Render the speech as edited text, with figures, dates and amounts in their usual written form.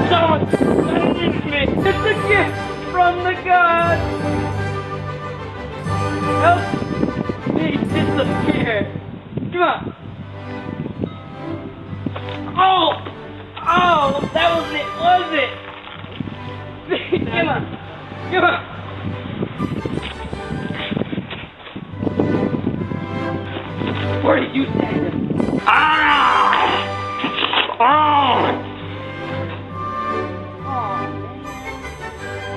Someone save me! It's a gift from the gods! Help me disappear! Come on! Oh! Oh! That was it, was it? Come on! Come on! Where did you send him? Ah! Ah!